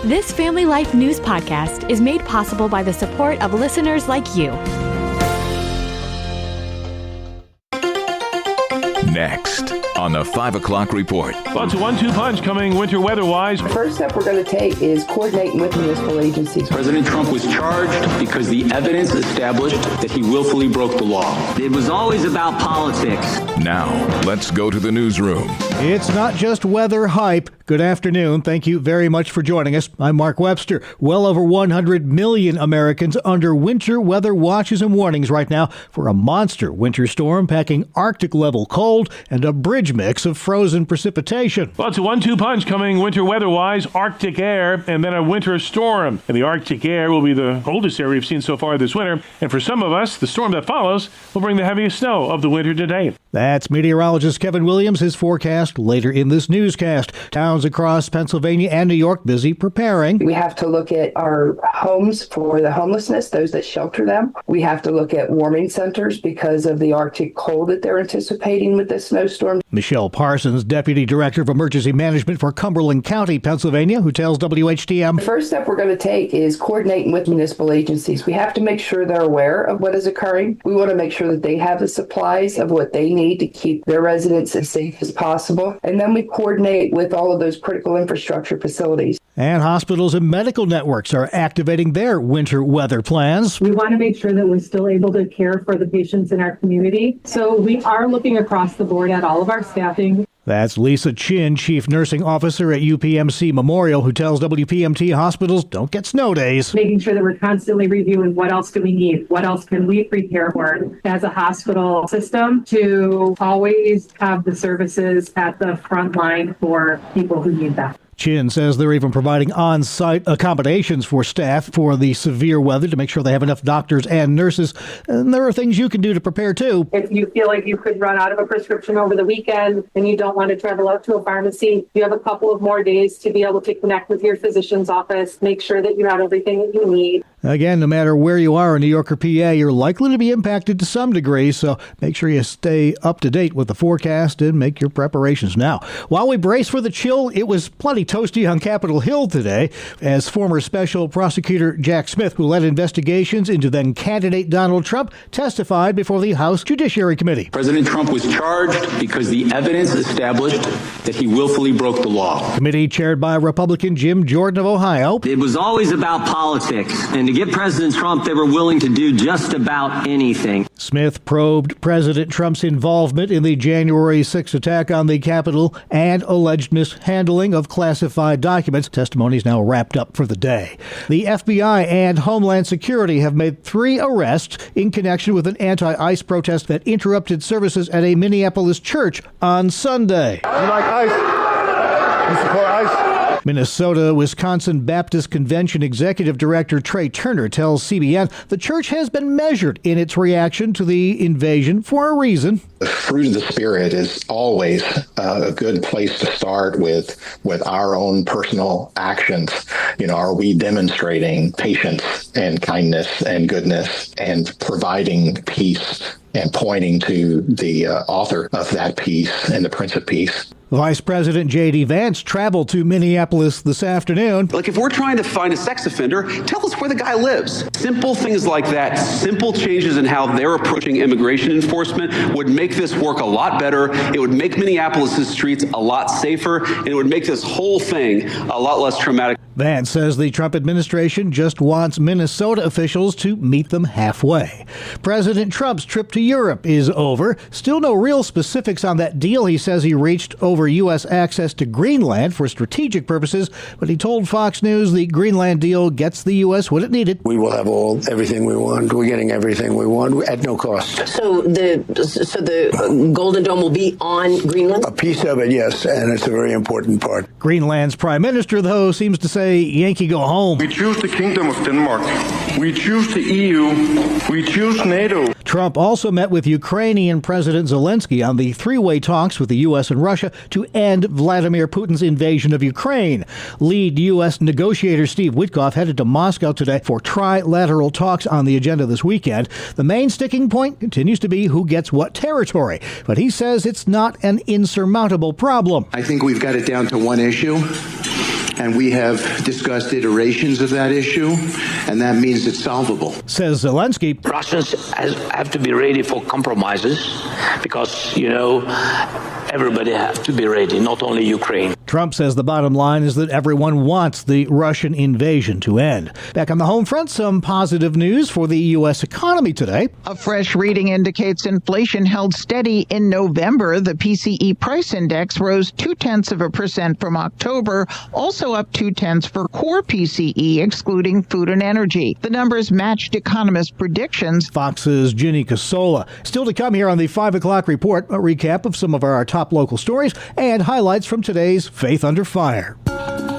This Family Life News podcast is made possible by the support of listeners like you. Next on the 5 o'clock report. Lots of 1-2 punch coming winter weather-wise. The first step we're going to take is coordinating with municipal agencies. President Trump was charged because the evidence established that he willfully broke the law. It was always about politics. Now, let's go to the newsroom. It's not just weather hype. Good afternoon. Thank you very much for joining us. I'm Mark Webster. Well over 100 million Americans under winter weather watches and warnings right now for a monster winter storm packing Arctic-level cold and a bridge mix of frozen precipitation. Lots of 1-2 punch coming winter weather-wise, Arctic air, and then a winter storm. And the Arctic air will be the coldest air we've seen so far this winter. And for some of us, the storm that follows will bring the heaviest snow of the winter to date. That's meteorologist Kevin Williams. His forecast later in this newscast. Towns across Pennsylvania and New York busy preparing. We have to look at our homes for the homelessness, those that shelter them. We have to look at warming centers because of the Arctic cold that they're anticipating with this snowstorm. Michelle Parsons, Deputy Director of Emergency Management for Cumberland County, Pennsylvania, who tells WHTM. The first step we're going to take is coordinating with municipal agencies. We have to make sure they're aware of what is occurring. We want to make sure that they have the supplies of what they need to keep their residents as safe as possible. And then we coordinate with all of those critical infrastructure facilities. And hospitals and medical networks are activating their winter weather plans. We want to make sure that we're still able to care for the patients in our community. So we are looking across the board at all of our staffing. That's Lisa Chin, Chief Nursing Officer at UPMC Memorial, who tells WPMT hospitals don't get snow days. Making sure that we're constantly reviewing what else do we need, what else can we prepare for as a hospital system to always have the services at the front line for people who need that. Chin says they're even providing on-site accommodations for staff for the severe weather to make sure they have enough doctors and nurses. And there are things you can do to prepare, too. If you feel like you could run out of a prescription over the weekend and you don't want to travel out to a pharmacy, you have a couple of more days to be able to connect with your physician's office, make sure that you have everything that you need. Again, no matter where you are in New York or PA, you're likely to be impacted to some degree, so make sure you stay up to date with the forecast and make your preparations now. While we brace for the chill, it was plenty toasty on Capitol Hill today as former Special Prosecutor Jack Smith, who led investigations into then-candidate Donald Trump, testified before the House Judiciary Committee. President Trump was charged because the evidence established that he willfully broke the law. Committee chaired by Republican Jim Jordan of Ohio. It was always about politics, and to give President Trump, they were willing to do just about anything. Smith probed President Trump's involvement in the January 6th attack on the Capitol and alleged mishandling of classified documents. Testimony is now wrapped up for the day. The FBI and Homeland Security have made 3 arrests in connection with an anti-ICE protest that interrupted services at a Minneapolis church on Sunday. You like ICE? You support ICE? Minnesota-Wisconsin Baptist Convention Executive Director Trey Turner tells CBN the church has been measured in its reaction to the invasion for a reason. The fruit of the Spirit is always a good place to start with our own personal actions. You know, are we demonstrating patience and kindness and goodness and providing peace and pointing to the author of that peace and the Prince of Peace? Vice President J.D. Vance traveled to Minneapolis this afternoon. Like, if we're trying to find a sex offender, tell us where the guy lives. Simple things like that, simple changes in how they're approaching immigration enforcement would make this work a lot better. It would make Minneapolis' streets a lot safer, and it would make this whole thing a lot less traumatic. Vance says the Trump administration just wants Minnesota officials to meet them halfway. President Trump's trip to Europe is over. Still no real specifics on that deal he says he reached over U.S. access to Greenland for strategic purposes, but he told Fox News the Greenland deal gets the U.S. what it needed. We will have everything we want. We're getting everything we want at no cost. So the Golden Dome will be on Greenland? A piece of it, yes, and it's a very important part. Greenland's prime minister, though, seems to say, Yankee go home. We choose the Kingdom of Denmark. We choose the EU. We choose NATO. Trump also met with Ukrainian President Zelensky on the 3-way talks with the U.S. and Russia to end Vladimir Putin's invasion of Ukraine. Lead U.S. negotiator Steve Witkoff headed to Moscow today for trilateral talks on the agenda this weekend. The main sticking point continues to be who gets what territory, but he says it's not an insurmountable problem. I think we've got it down to one issue. and we have discussed iterations of that issue, and that means it's solvable. Says Zelensky. Russians have to be ready for compromises because, everybody has to be ready, not only Ukraine. Trump says the bottom line is that everyone wants the Russian invasion to end. Back on the home front, some positive news for the U.S. economy today. A fresh reading indicates inflation held steady in November. The PCE price index rose 0.2% from October, also up 0.2 for core PCE, excluding food and energy. The numbers matched economists' predictions. Fox's Ginny Casola. Still to come here on the 5 o'clock report, a recap of some of our top local stories and highlights from today's Faith Under Fire.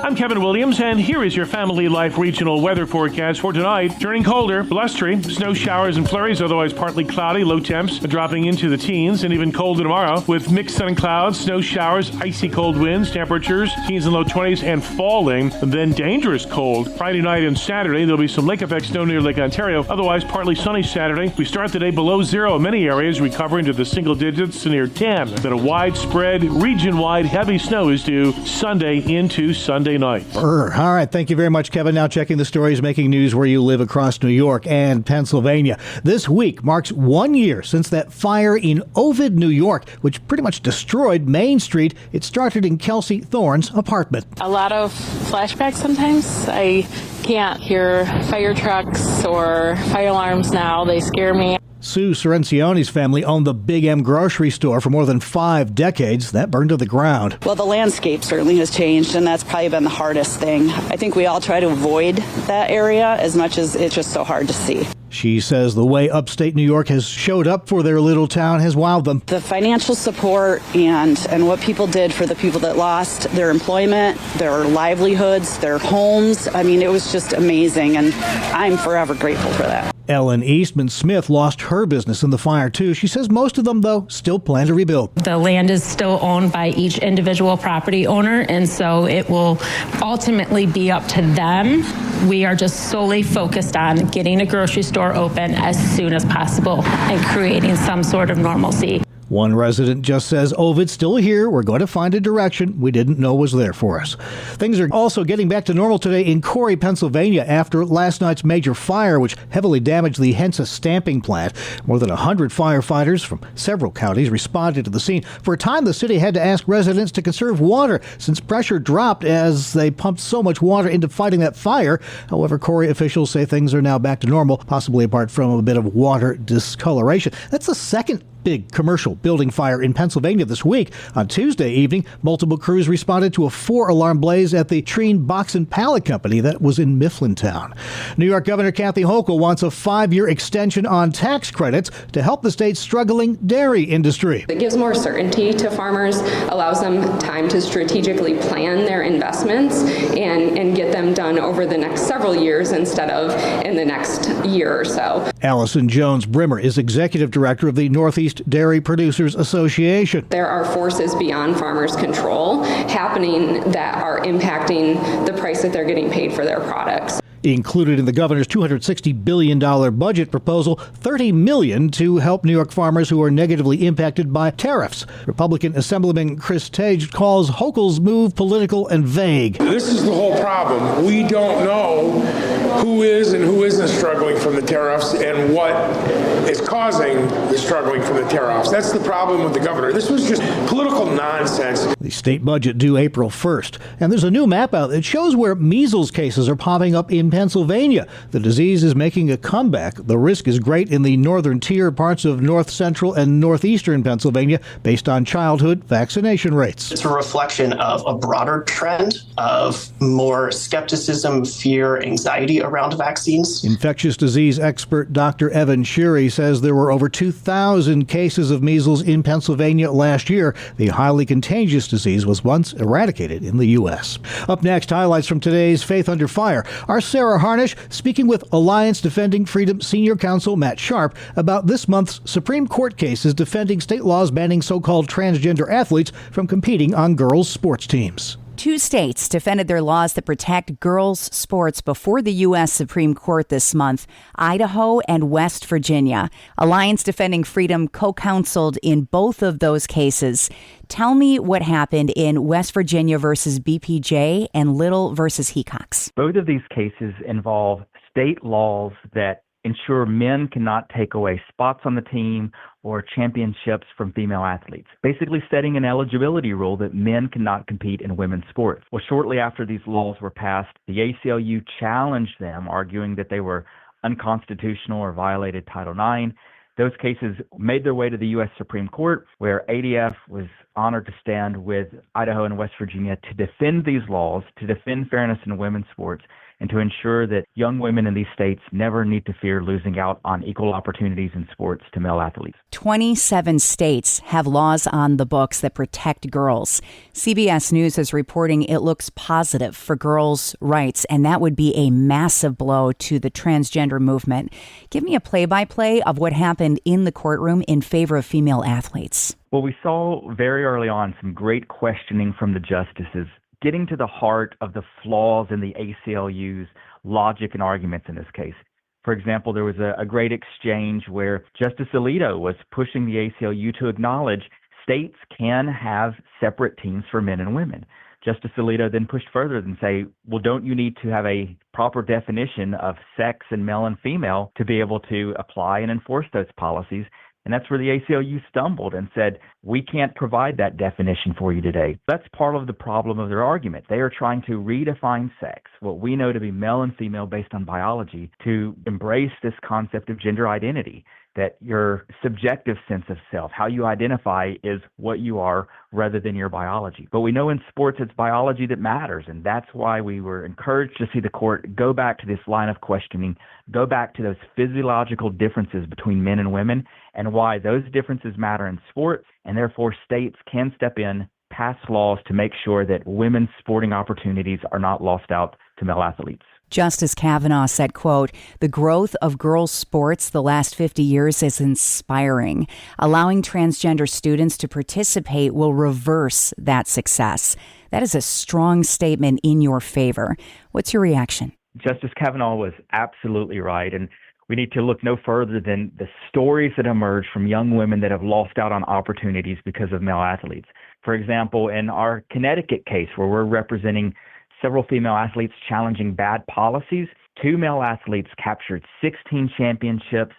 I'm Kevin Williams, and here is your Family Life regional weather forecast for tonight. Turning colder, blustery, snow showers and flurries, otherwise partly cloudy, low temps dropping into the teens, and even colder tomorrow with mixed sun and clouds, snow showers, icy cold winds, temperatures, teens and low 20s, and falling, and then dangerous cold. Friday night and Saturday, there'll be some lake effect snow near Lake Ontario, otherwise partly sunny Saturday. We start the day below zero in many areas, recover into the single digits to near 10. Then a widespread, region-wide heavy snow is due Sunday into Sunday night. All right. Thank you very much, Kevin. Now checking the stories making news where you live across New York and Pennsylvania. This week marks 1 year since that fire in Ovid, New York, which pretty much destroyed Main Street. It started in Kelsey Thorne's apartment. A lot of flashbacks sometimes. I can't hear fire trucks or fire alarms now. They scare me. Sue Sorencione's family owned the Big M grocery store for more than 5 decades. That burned to the ground. Well, the landscape certainly has changed, and that's probably been the hardest thing. I think we all try to avoid that area as much as it's just so hard to see. She says the way upstate New York has showed up for their little town has wowed them. The financial support and what people did for the people that lost their employment, their livelihoods, their homes. I mean, it was just amazing, and I'm forever grateful for that. Ellen Eastman Smith lost her business in the fire, too. She says most of them, though, still plan to rebuild. The land is still owned by each individual property owner, and so it will ultimately be up to them. We are just solely focused on getting a grocery store open as soon as possible and creating some sort of normalcy. One resident just says, Ovid's still here. We're going to find a direction we didn't know was there for us. Things are also getting back to normal today in Corey, Pennsylvania, after last night's major fire, which heavily damaged the Hensa stamping plant. More than 100 firefighters from several counties responded to the scene. For a time, the city had to ask residents to conserve water since pressure dropped as they pumped so much water into fighting that fire. However, Corey officials say things are now back to normal, possibly apart from a bit of water discoloration. That's the second big commercial building fire in Pennsylvania this week. On Tuesday evening, multiple crews responded to a 4-alarm blaze at the Treen Box and Pallet Company that was in Mifflintown. New York Governor Kathy Hochul wants a 5-year extension on tax credits to help the state's struggling dairy industry. It gives more certainty to farmers, allows them time to strategically plan their investments and get them done over the next several years instead of in the next year or so. Allison Jones-Brimmer is executive director of the Northeast Dairy Producers Association. There are forces beyond farmers' control happening that are impacting the price that they're getting paid for their products. Included in the governor's $260 billion budget proposal, $30 million to help New York farmers who are negatively impacted by tariffs. Republican Assemblyman Chris Tage calls Hochul's move political and vague. This is the whole problem. We don't know who is and who isn't struggling from the tariffs and what is causing the struggling from the tariffs. That's the problem with the governor. This was just political nonsense. The state budget due April 1st. And there's a new map out that shows where measles cases are popping up in Pennsylvania. The disease is making a comeback. The risk is great in the northern tier parts of north central and northeastern Pennsylvania based on childhood vaccination rates. It's a reflection of a broader trend of more skepticism, fear, anxiety around vaccines. Infectious disease expert Dr. Evan Shuri says there were over 2,000 cases of measles in Pennsylvania last year. The highly contagious disease was once eradicated in the U.S. Up next, highlights from today's Faith Under Fire. Our Sarah Harnish speaking with Alliance Defending Freedom Senior Counsel Matt Sharp about this month's Supreme Court cases defending state laws banning so-called transgender athletes from competing on girls' sports teams. 2 states defended their laws that protect girls' sports before the U.S. Supreme Court this month, Idaho and West Virginia. Alliance Defending Freedom co-counseled in both of those cases. Tell me what happened in West Virginia versus BPJ and Little versus Hecox. Both of these cases involve state laws that ensure men cannot take away spots on the team or championships from female athletes, basically setting an eligibility rule that men cannot compete in women's sports. Well, shortly after these laws were passed, the ACLU challenged them, arguing that they were unconstitutional or violated Title IX. Those cases made their way to the U.S. Supreme Court, where ADF was honored to stand with Idaho and West Virginia to defend these laws, to defend fairness in women's sports, and to ensure that young women in these states never need to fear losing out on equal opportunities in sports to male athletes. 27 states have laws on the books that protect girls. CBS News is reporting it looks positive for girls' rights, and that would be a massive blow to the transgender movement. Give me a play-by-play of what happened in the courtroom in favor of female athletes. Well, we saw very early on some great questioning from the justices, getting to the heart of the flaws in the ACLU's logic and arguments in this case. For example, there was a great exchange where Justice Alito was pushing the ACLU to acknowledge states can have separate teams for men and women. Justice Alito then pushed further and say, well, don't you need to have a proper definition of sex and male and female to be able to apply and enforce those policies? And that's where the ACLU stumbled and said, we can't provide that definition for you today. That's part of the problem of their argument. They are trying to redefine sex, what we know to be male and female based on biology, to embrace this concept of gender identity, that your subjective sense of self, how you identify, is what you are rather than your biology. But we know in sports it's biology that matters, and that's why we were encouraged to see the court go back to this line of questioning, go back to those physiological differences between men and women, and why those differences matter in sports, and therefore states can step in, pass laws to make sure that women's sporting opportunities are not lost out to male athletes. Justice Kavanaugh said, quote, "The growth of girls' sports the last 50 years is inspiring. Allowing transgender students to participate will reverse that success." That is a strong statement in your favor. What's your reaction? Justice Kavanaugh was absolutely right, and we need to look no further than the stories that emerge from young women that have lost out on opportunities because of male athletes. For example, in our Connecticut case, where we're representing several female athletes challenging bad policies, 2 male athletes captured 16 championships,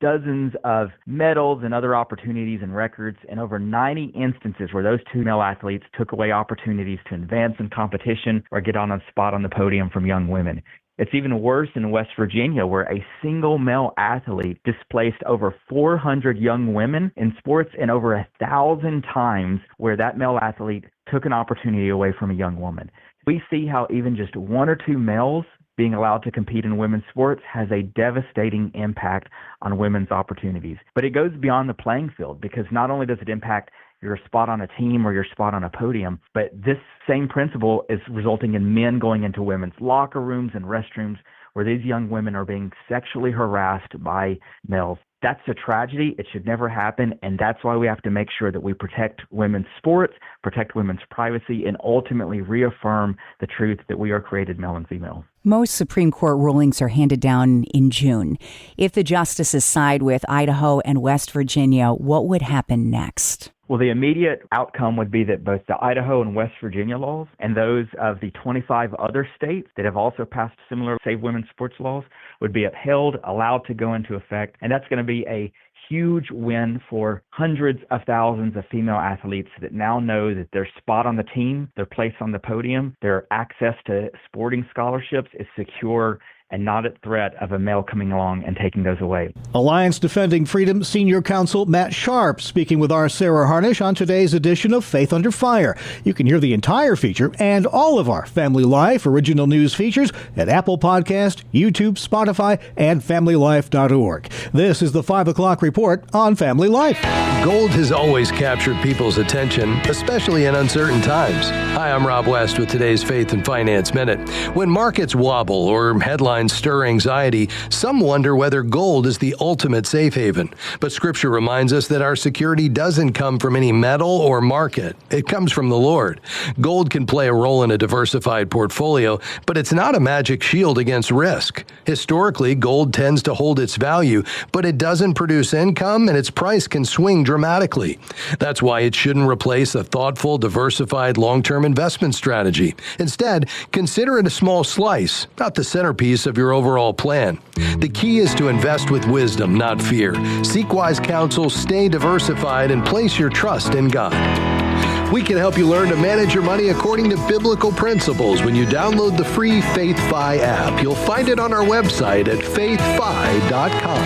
dozens of medals and other opportunities and records, and over 90 instances where those 2 male athletes took away opportunities to advance in competition or get on a spot on the podium from young women. It's even worse in West Virginia, where a single male athlete displaced over 400 young women in sports, and over 1,000 times where that male athlete took an opportunity away from a young woman. We see how even just 1 or 2 males being allowed to compete in women's sports has a devastating impact on women's opportunities. But it goes beyond the playing field, because not only does it impact your spot on a team or your spot on a podium, but this same principle is resulting in men going into women's locker rooms and restrooms where these young women are being sexually harassed by males. That's a tragedy. It should never happen, and that's why we have to make sure that we protect women's sports, protect women's privacy, and ultimately reaffirm the truth that we are created male and female. Most Supreme Court rulings are handed down in June. If the justices side with Idaho and West Virginia, what would happen next? Well, the immediate outcome would be that both the Idaho and West Virginia laws and those of the 25 other states that have also passed similar Save Women's Sports laws would be upheld, allowed to go into effect. And that's going to be a huge win for hundreds of thousands of female athletes that now know that their spot on the team, their place on the podium, their access to sporting scholarships is secure and not at threat of a male coming along and taking those away. Alliance Defending Freedom Senior Counsel Matt Sharp speaking with our Sarah Harnish on today's edition of Faith Under Fire. You can hear the entire feature and all of our Family Life original news features at Apple Podcast, YouTube, Spotify, and FamilyLife.org. This is the 5 o'clock report on Family Life. Gold has always captured people's attention, especially in uncertain times. Hi, I'm Rob West with today's Faith and Finance Minute. When markets wobble or headlines headlines stir anxiety, some wonder whether gold is the ultimate safe haven. But Scripture reminds us that our security doesn't come from any metal or market. It comes from the Lord. Gold can play a role in a diversified portfolio, but it's not a magic shield against risk. Historically, gold tends to hold its value, but it doesn't produce income and its price can swing dramatically. That's why it shouldn't replace a thoughtful, diversified, long-term investment strategy. Instead, consider it a small slice, not the centerpiece of your overall plan. The key is to invest with wisdom, not fear. Seek wise counsel, stay diversified, and place your trust in God. We can help you learn to manage your money according to biblical principles when you download the free FaithFi app. You'll find it on our website at faithfi.com.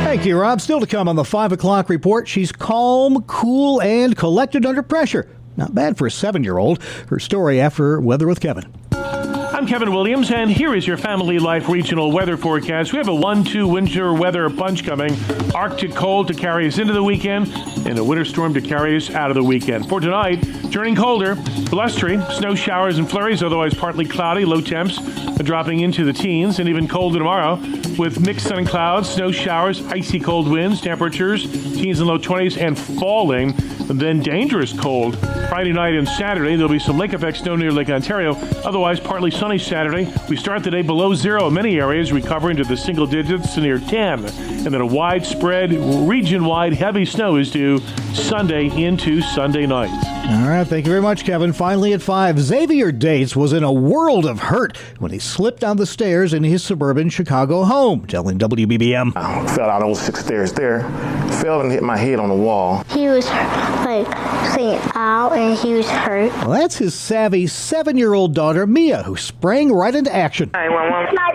Thank you, Rob. Still to come on the 5 o'clock report, she's calm, cool, and collected under pressure. Not bad for a 7-year-old. Her story after Weather with Kevin. I'm Kevin Williams, and here is your Family Life regional weather forecast. We have a 1-2 winter weather punch coming. Arctic cold to carry us into the weekend, and a winter storm to carry us out of the weekend. For tonight, turning colder, blustery, snow showers and flurries, otherwise partly cloudy, low temps dropping into the teens, and even colder tomorrow with mixed sun and clouds, snow showers, icy cold winds, temperatures, teens and low 20s, and falling, and then dangerous cold. Friday night and Saturday, there'll be some lake effect snow near Lake Ontario, otherwise partly sunny Saturday. We start the day below zero in many areas, recovering to the single digits to near 10. And then a widespread, region-wide heavy snow is due Sunday into Sunday night. All right, thank you very much, Kevin. Finally at 5, Xavier Dates was in a world of hurt when he slipped down the stairs in his suburban Chicago home, telling WBBM. I fell out those 6 stairs there, fell and hit my head on the wall. He was saying ow, and he was hurt. Well, that's his savvy 7-year-old daughter, Mia, who sprang right into action. My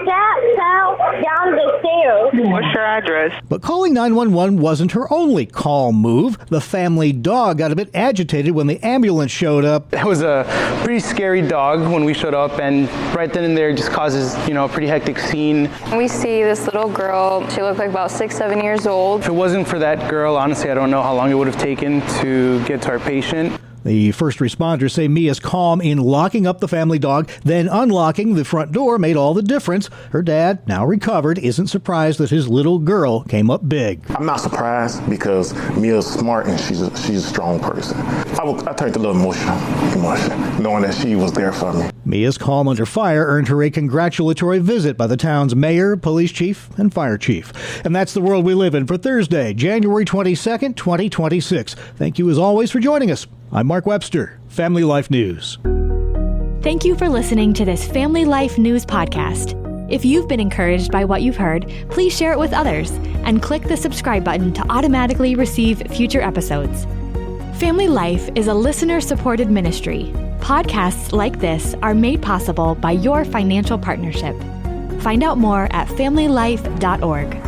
dad fell down the stairs. What's your address? But calling 911 wasn't her only calm move. The family dog got a bit agitated when the ambulance showed up. It was a pretty scary dog when we showed up, and right then and there just causes, a pretty hectic scene. We see this little girl. She looked like about 6-7 years old. If it wasn't for that girl, honestly, I don't know how long it would have taken to get to our patient. The first responders say Mia's calm in locking up the family dog, then unlocking the front door made all the difference. Her dad, now recovered, isn't surprised that his little girl came up big. I'm not surprised because Mia's smart and she's a strong person. I turned a little emotional, knowing that she was there for me. Mia's calm under fire earned her a congratulatory visit by the town's mayor, police chief, and fire chief. And that's the world we live in for Thursday, January 22nd, 2026. Thank you as always for joining us. I'm Mark Webster, Family Life News. Thank you for listening to this Family Life News podcast. If you've been encouraged by what you've heard, please share it with others and click the subscribe button to automatically receive future episodes. Family Life is a listener-supported ministry. Podcasts like this are made possible by your financial partnership. Find out more at familylife.org.